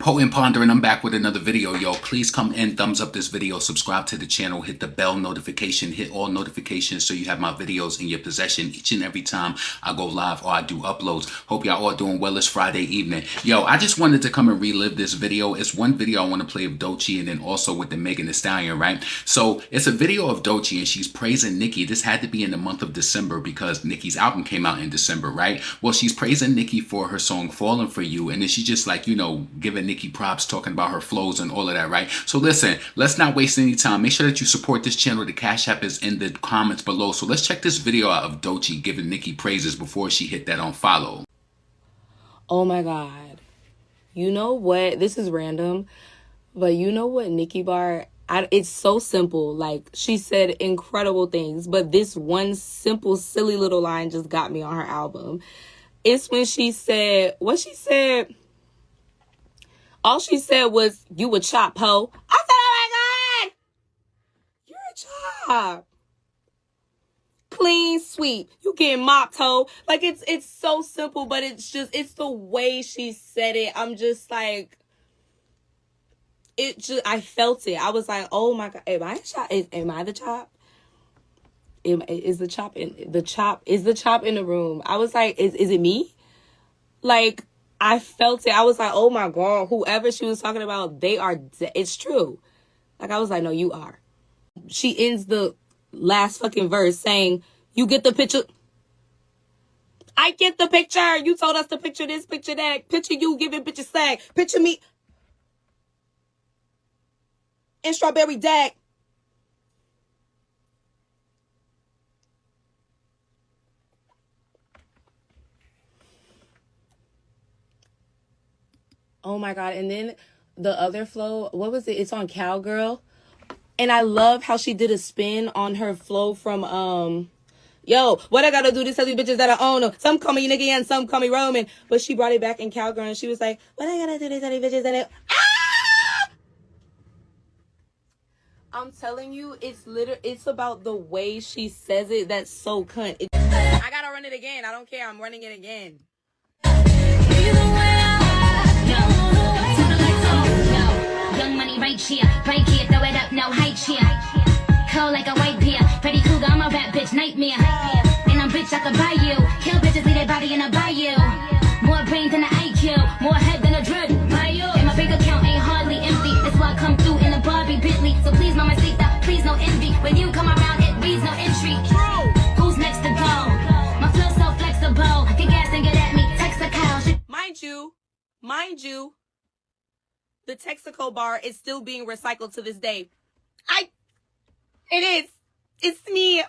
Potent Ponder, and I'm back with another video, yo. Please come in, thumbs up this video, subscribe to the channel, hit the bell notification, hit all notifications so you have my videos in your possession each and every time I go live or I do uploads. Hope y'all all doing well. It's Friday evening. Yo, I just wanted to come and relive this video. It's one video I want to play of Doechii and then also with the Megan Thee Stallion, right? So it's a video of Doechii and she's praising Nicki. This had to be in the month of December because Nicki's album came out in December, right? Well, she's praising Nicki for her song Falling For You, and then she's just like, you know, giving Nicki props, talking about her flows and all of that, right? So listen, let's not waste any time. Make sure that you support this channel. The Cash App is in the comments below. So let's check this video out of Doechii giving Nicki praises before she hit that unfollow. Oh my God. You know what? This is random, but you know what Nicki bar? It's so simple. Like, she said incredible things, but this one simple, silly little line just got me on her album. It's when she said, what she said, all she said was, "You a chop, ho." I said, oh my God, you're a chop. Clean sweep. You getting mopped, ho. Like, it's so simple, but it's the way she said it. I'm just like, I felt it. I was like, oh my God, am I a chop? Am I the chop? Is the chop in the room? I was like, is it me? Like, I felt it. I was like, oh my God, whoever she was talking about, it's true. Like, I was like, no, you are. She ends the last fucking verse saying, "You get the picture." I get the picture. You told us to picture this, picture that. Picture you giving bitches sag. Picture me in strawberry dag. Oh my God. And then the other flow, what was it? It's on Cowgirl. And I love how she did a spin on her flow from, yo, what I gotta do to tell these bitches that I own them? Some call me nigga and some call me Roman. But she brought it back in Cowgirl and she was like, what I gotta do to tell these bitches that I... Ah! I'm telling you, it's about the way she says it that's so cunt. I gotta run it again. I don't care. I'm running it again. Young money right here, throw it up, no height here. Cold like a white beer, Freddy Cougar, I'm a rap bitch, nightmare. And I'm rich, I could buy you. Kill bitches, leave their body in a bayou. More brains than an IQ, more head than a dread. And my bank account ain't hardly empty. That's why I come through in a Barbie Bentley. So please, mama, Sita, please no envy. When you come around, it reads no entry. Who's next to go? My flow so flexible. Get gas and get at me. Text a cow. Mind you, the Texaco bar is still being recycled to this day. It is. It's me.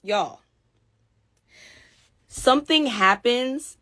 Y'all. Something happens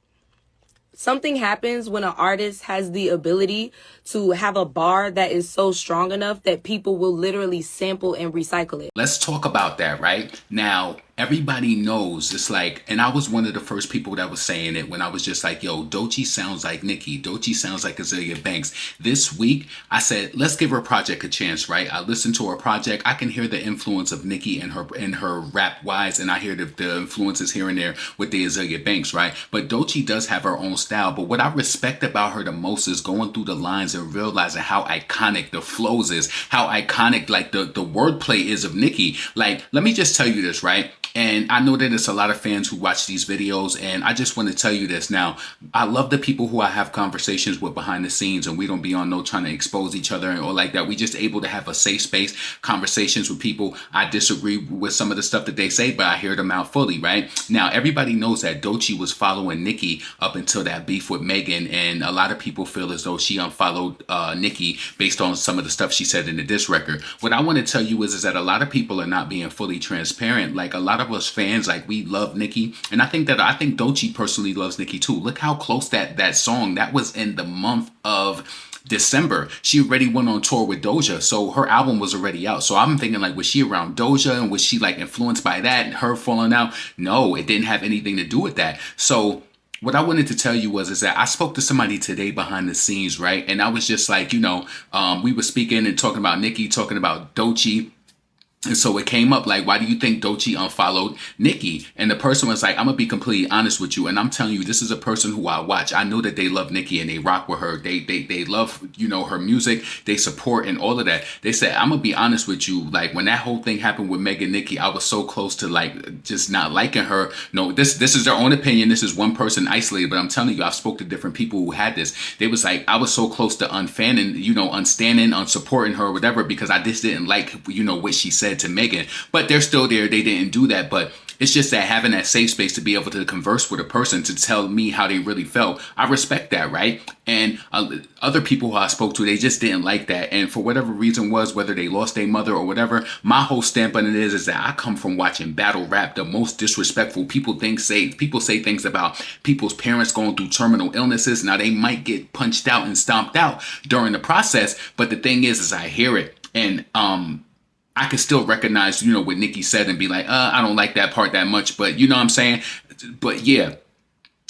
when an artist has the ability to have a bar that is so strong enough that people will literally sample and recycle it. Let's talk about that, right? Now, everybody knows it's like, and I was one of the first people that was saying it when I was just like, yo, Doechii sounds like Nicki. Doechii sounds like Azealia Banks. This week, I said, let's give her project a chance, right? I listened to her project. I can hear the influence of Nicki in her rap wise, and I hear the influences here and there with the Azealia Banks, right? But Doechii does have her own style. But what I respect about her the most is going through the lines and realizing how iconic the flows is, how iconic like the wordplay is of Nicki. Like, let me just tell you this, right? And I know that there's a lot of fans who watch these videos, and I just want to tell you this. Now, I love the people who I have conversations with behind the scenes, and we don't be on no trying to expose each other or like that. We just able to have a safe space conversations with people. I disagree with some of the stuff that they say, but I hear them out fully, right? Now, everybody knows that Doechii was following Nicki up until that beef with Megan, and a lot of people feel as though she unfollowed Nicki based on some of the stuff she said in the diss record. What I want to tell you is that a lot of people are not being fully transparent. Like, a lot of us fans, like, we love Nicki, and I think Doechii personally loves Nicki too. Look how close that song that was in the month of December. She already went on tour with Doja, so her album was already out. So I'm thinking, like, was she around Doja and was she like influenced by that and her falling out? No, it didn't have anything to do with that. So what I wanted to tell you is that I spoke to somebody today behind the scenes, right? And I was just like, you know, we were speaking and talking about Nicki, talking about Doechii. And so it came up like, why do you think Doechii unfollowed Nicki? And the person was like, I'm gonna be completely honest with you, and I'm telling you, this is a person who I watch. I know that they love Nicki and they rock with her. They love, you know, her music. They support and all of that. They said, I'm gonna be honest with you, like when that whole thing happened with Megan Nicki, I was so close to like just not liking her. No, this is their own opinion. This is one person isolated, but I'm telling you, I've spoke to different people who had this. They was like, I was so close to unfanning, you know, unstanding, unsupporting her or whatever, because I just didn't like, you know, what she said to Megan. But they're still there. They didn't do that. But it's just that having that safe space to be able to converse with a person to tell me how they really felt, I respect that, right? And other people who I spoke to, they just didn't like that. And for whatever reason was, whether they lost their mother or whatever, my whole stamp on it is that I come from watching battle rap, the most disrespectful. People say things about people's parents going through terminal illnesses. Now they might get punched out and stomped out during the process, but the thing is I hear it, and I can still recognize, you know, what Nicki said and be like, I don't like that part that much, but you know what I'm saying? But yeah,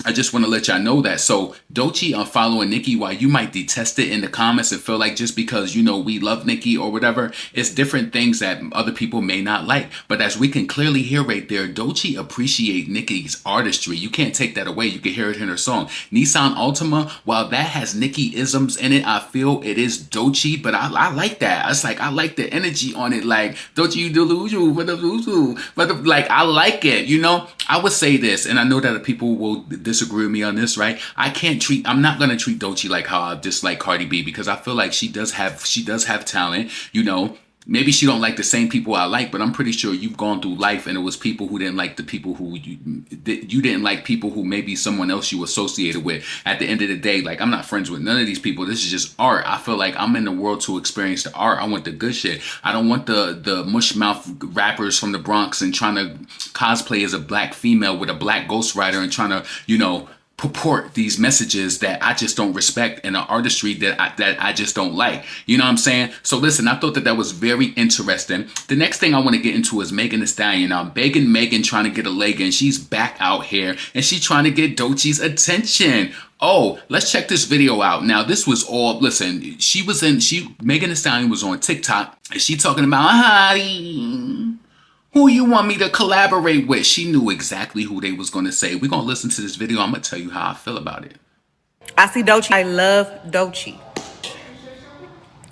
I just want to let y'all know that. So Doechii unfollowing Nicki, while you might detest it in the comments and feel like just because, you know, we love Nicki or whatever, it's different things that other people may not like. But as we can clearly hear right there, Doechii appreciate Nicki's artistry. You can't take that away. You can hear it in her song. Nissan Altima, while that has Nicki isms in it, I feel it is Doechii, but I like that. It's like, I like the energy on it. Like, Doechii, you delusional, but like, I like it, you know? I would say this, and I know that people will disagree with me on this, right? I'm not gonna treat Doechii like how I dislike Cardi B, because I feel like she does have talent, you know. Maybe she don't like the same people I like, but I'm pretty sure you've gone through life and it was people who didn't like the people who you didn't like, people who maybe someone else you associated with. At the end of the day, like, I'm not friends with none of these people. This is just art. I feel like I'm in the world to experience the art. I want the good shit. I don't want the mush mouth rappers from the Bronx and trying to cosplay as a black female with a black ghostwriter and trying to, you know, purport these messages that I just don't respect in an artistry that I just don't like. You know what I'm saying? So listen, I thought that was very interesting. The next thing I want to get into is Megan Thee Stallion. I'm begging Megan, trying to get a leg in. She's back out here and she's trying to get Doechii's attention. Oh, let's check this video out. Now, this was all, listen, Megan Thee Stallion was on TikTok and she talking about, hi, who you want me to collaborate with? She knew exactly who they was going to say. We're going to listen to this video. I'm going to tell you how I feel about it. I see Doechii. I love Doechii.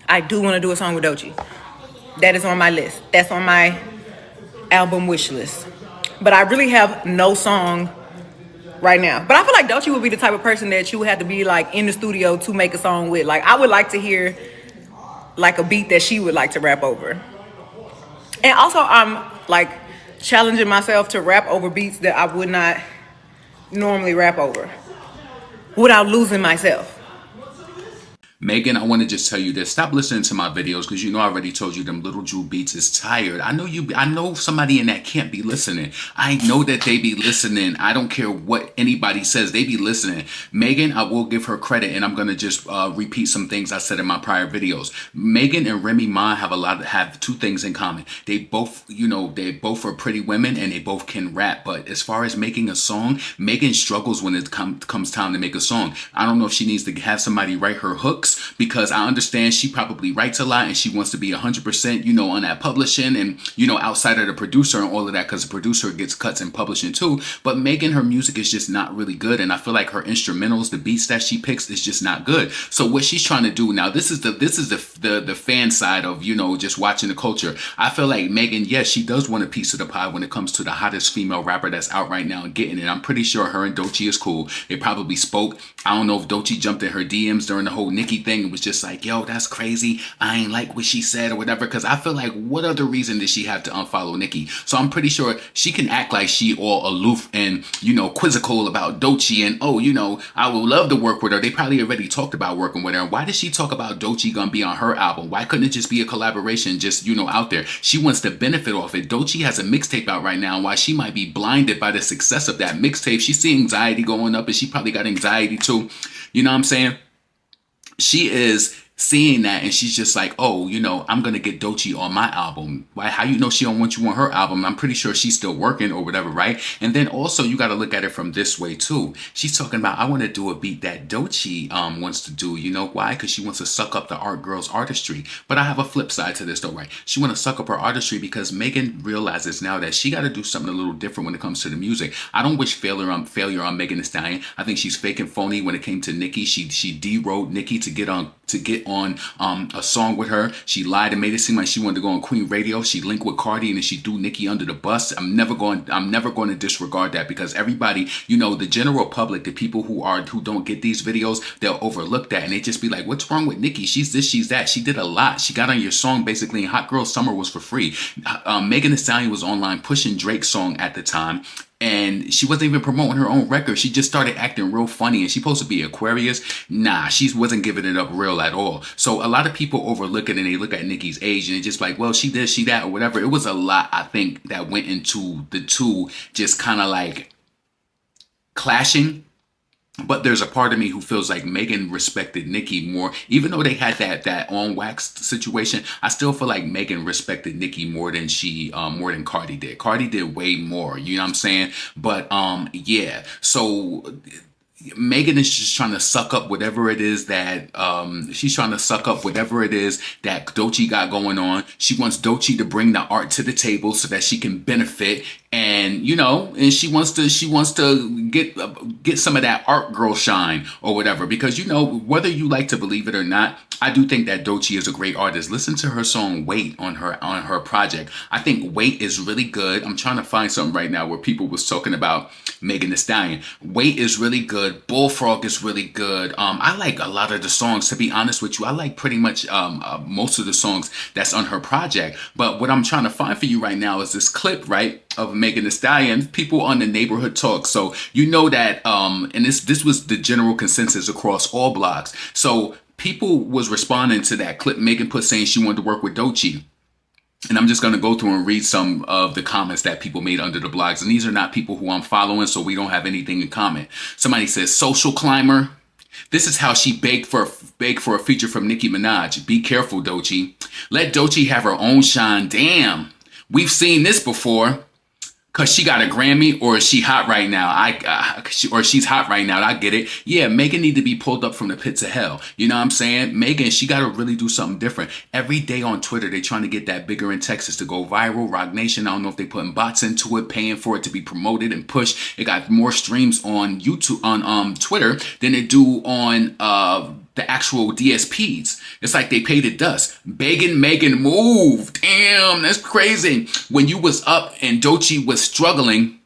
I do want to do a song with Doechii. That is on my list. That's on my album wish list. But I really have no song right now. But I feel like Doechii would be the type of person that you would have to be like in the studio to make a song with. Like, I would like to hear like a beat that she would like to rap over. And also, I'm like challenging myself to rap over beats that I would not normally rap over without losing myself. Megan, I want to just tell you this. Stop listening to my videos, because you know I already told you them Little Drew beats is tired. I know somebody in that can't be listening. I know that they be listening. I don't care what anybody says. They be listening. Megan, I will give her credit, and I'm going to just repeat some things I said in my prior videos. Megan and Remy Ma have two things in common. They both, you know, they both are pretty women and they both can rap. But as far as making a song, Megan struggles when it comes time to make a song. I don't know if she needs to have somebody write her hooks, because I understand she probably writes a lot and she wants to be 100%, you know, on that publishing and, you know, outside of the producer and all of that, because the producer gets cuts in publishing too. But Megan, her music is just not really good, and I feel like her instrumentals, the beats that she picks, is just not good. So what she's trying to do now, this is the fan side of, you know, just watching the culture. I feel like Megan, yes, she does want a piece of the pie when it comes to the hottest female rapper that's out right now and getting it. I'm pretty sure her and Doechii is cool. They probably spoke. I don't know if Doechii jumped in her DMs during the whole Nicki thing and was just like, yo, that's crazy. I ain't like what she said or whatever. Because I feel like, what other reason did she have to unfollow Nicki? So I'm pretty sure she can act like she all aloof and, you know, quizzical about Doechii and, oh, you know, I would love to work with her. They probably already talked about working with her. Why did she talk about Doechii gonna be on her album? Why couldn't it just be a collaboration just, you know, out there? She wants to benefit off it. Doechii has a mixtape out right now. Why she might be blinded by the success of that mixtape. She see anxiety going up, and she probably got anxiety too. You know what I'm saying? She is seeing that, and she's just like, oh, I'm gonna get Doechii on my album. Why? How you know she don't want you on her album? I'm pretty sure she's still working or whatever, right? And then also you got to look at it from this way too. She's talking about, I want to do a beat that Doechii wants to do. You know why? Because she wants to suck up the art girl's artistry. But I have a flip side to this though, right? She want to suck up her artistry because Megan realizes now that she got to do something a little different when it comes to the music. I don't wish failure on Megan Thee Stallion. I think she's fake and phony when it came to Nicki. She de-wrote Nicki to get on a song with her. She lied and made it seem like she wanted to go on Queen Radio. She linked with Cardi and then she threw Nicki under the bus. I'm never going to disregard that, because everybody, the general public, the people who don't get these videos, they'll overlook that and they just be like, what's wrong with Nicki? She's this, she's that. She did a lot. She got on your song basically, and Hot Girl Summer was for free. Megan Thee Stallion was online pushing Drake's song at the time, and she wasn't even promoting her own record. She just started acting real funny, and she's supposed to be Aquarius. Nah, she wasn't giving it up real at all. So a lot of people overlook it and they look at Nicki's age and they just like, well, she this, she that, or whatever. It was a lot, I think, that went into the two just kind of like clashing. But there's a part of me who feels like Megan respected Nicki more, even though they had that on wax situation. I still feel like Megan respected Nicki more than more than Cardi did. Cardi did way more, you know what I'm saying? But yeah. So Megan is just trying to suck up whatever it is that Doechii got going on. She wants Doechii to bring the art to the table so that she can benefit, and and she wants to get some of that art girl shine or whatever, because whether you like to believe it or not, I do think that Doechii is a great artist. Listen to her song Wait on her project. I think Wait is really good. I'm trying to find something right now where people was talking about Megan Thee Stallion. Wait is really good. Bullfrog is really good. I like a lot of the songs, to be honest with you. I like pretty much most of the songs that's on her project. But what I'm trying to find for you right now is this clip, right, of Megan Thee Stallion, people on the neighborhood talk. So that, and this was the general consensus across all blogs. So people was responding to that clip Megan put saying she wanted to work with Doechii. And I'm just going to go through and read some of the comments that people made under the blogs. And these are not people who I'm following, so we don't have anything in common. Somebody says, social climber. This is how she begged for a feature from Nicki Minaj. Be careful, Doechii. Let Doechii have her own shine. Damn. We've seen this before. Cause she got a Grammy, or is she hot right now? Or she's hot right now. I get it. Yeah, Megan need to be pulled up from the pits of hell. You know what I'm saying? Megan, she got to really do something different. Every day on Twitter, they trying to get that Bigger in Texas to go viral. Rock Nation, I don't know if they putting bots into it, paying for it to be promoted and pushed. It got more streams on YouTube, on Twitter, than it do on the actual DSPs. It's like they paid it dust. Begging Megan move. Damn, that's crazy. When you was up and Doechii was struggling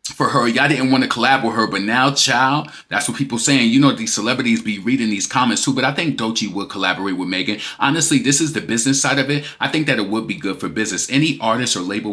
for her, y'all didn't want to collab with her, but now, child, that's what people saying. These celebrities be reading these comments too, but I think Doechii would collaborate with Megan. Honestly, this is the business side of it. I think that it would be good for business. Any artist or label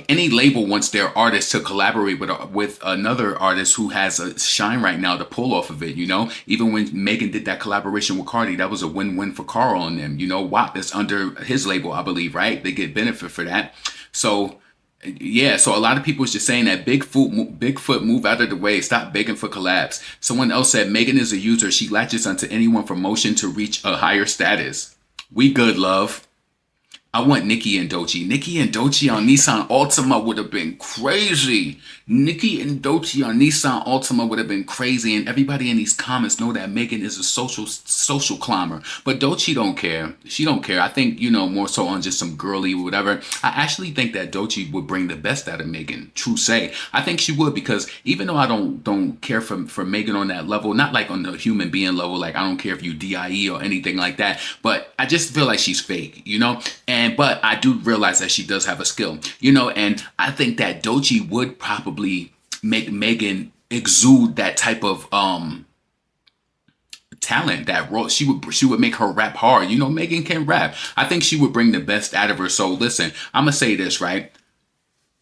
any label wants their artist to collaborate with another artist who has a shine right now to pull off of it, Even when Megan did that collaboration with Cardi, that was a win-win for Carl and them, WAP is under his label, I believe, right? They get benefit for that. So, yeah, so a lot of people is just saying that Bigfoot move out of the way, stop begging for collabs. Someone else said, Megan is a user. She latches onto anyone for motion to reach a higher status. We good, love. I want Nicki and Doechii. Nicki and Doechii on Nissan Altima would have been crazy. Nicki and Doechii on Nissan Altima would have been crazy. And everybody in these comments know that Megan is a social climber. But Doechii don't care. She don't care. I think, more so on just some girly whatever. I actually think that Doechii would bring the best out of Megan. True say. I think she would, because even though I don't care for Megan on that level, not like on the human being level, like I don't care if you DIE or anything like that, but I just feel like she's fake, but I do realize that she does have a skill, and I think that Doechii would probably make Megan exude that type of talent, that role. She would make her rap hard. Megan can rap. I think she would bring the best out of her. So listen, I'm gonna say this, right?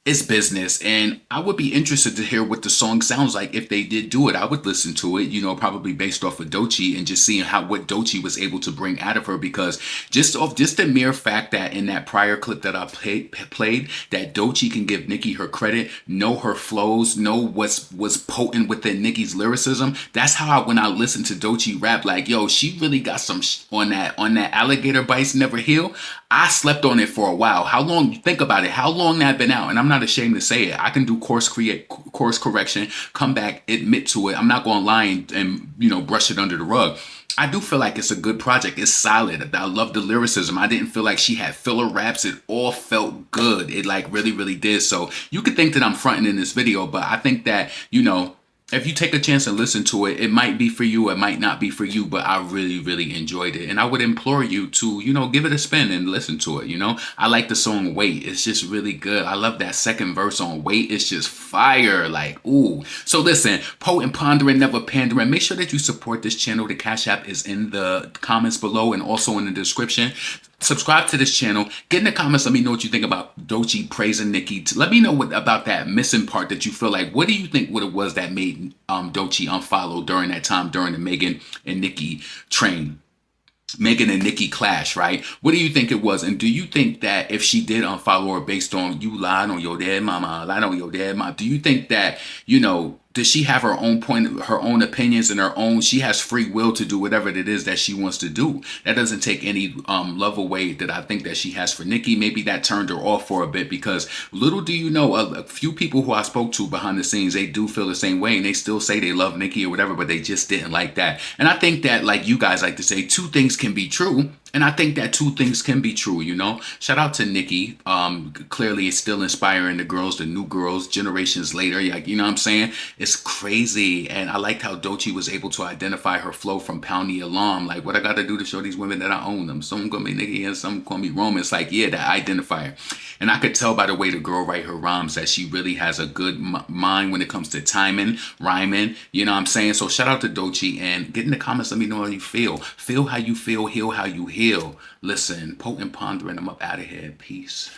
it's business, and I would be interested to hear what the song sounds like if they did do it. I would listen to it, probably based off of Doechii and just seeing how what Doechii was able to bring out of her. Because just the mere fact that in that prior clip that I played, that Doechii can give Nicki her credit, know her flows, know what's potent within Nicki's lyricism. That's how when I listen to Doechii rap, like, yo, she really got some on that alligator bites never heal. I slept on it for a while. How long? Think about it. How long that been out? And I'm not ashamed to say it. I can do course correction, come back, admit to it. I'm not going to lie and brush it under the rug. I do feel like it's a good project. It's solid. I love the lyricism. I didn't feel like she had filler raps. It all felt good. It like really, really did. So you could think that I'm fronting in this video, but I think that, if you take a chance and listen to it, it might be for you, it might not be for you, but I really, really enjoyed it. And I would implore you to, give it a spin and listen to it, I like the song Wait. It's just really good. I love that second verse on Wait. It's just fire. Like, ooh. So listen, potent, pondering, never pandering. Make sure that you support this channel. The Cash App is in the comments below and also in the description. Subscribe to this channel. Get in the comments. Let me know what you think about Doechii praising Nicki. Let me know about that missing part that you feel like. What do you think what it was that made Doechii unfollow during that time, during the Megan and Nicki train? Megan and Nicki clash, right? What do you think it was? And do you think that if she did unfollow her based on you lied on your dead mama, lied on your dead mom, do you think that, does she have her own point, her own opinions and she has free will to do whatever it is that she wants to do? That doesn't take any love away that I think that she has for Nicki. Maybe that turned her off for a bit, because little do you know, a few people who I spoke to behind the scenes, they do feel the same way and they still say they love Nicki or whatever, but they just didn't like that. And I think that, like you guys like to say, two things can be true. And I think that two things can be true, Shout out to Nicki. Clearly it's still inspiring the girls, the new girls, generations later. Like, you know what I'm saying? It's crazy. And I liked how Doechii was able to identify her flow from Pound the Alarm. Like, what I got to do to show these women that I own them? Some gonna be Nicki and some gonna be Roman. It's like, yeah, that identifier. And I could tell by the way the girl write her rhymes that she really has a good mind when it comes to timing, rhyming. You know what I'm saying? So shout out to Doechii, and get in the comments. Let me know how you feel. Feel how you feel. Heal how you heal. Listen, potent, pondering. I'm up out of here. Peace.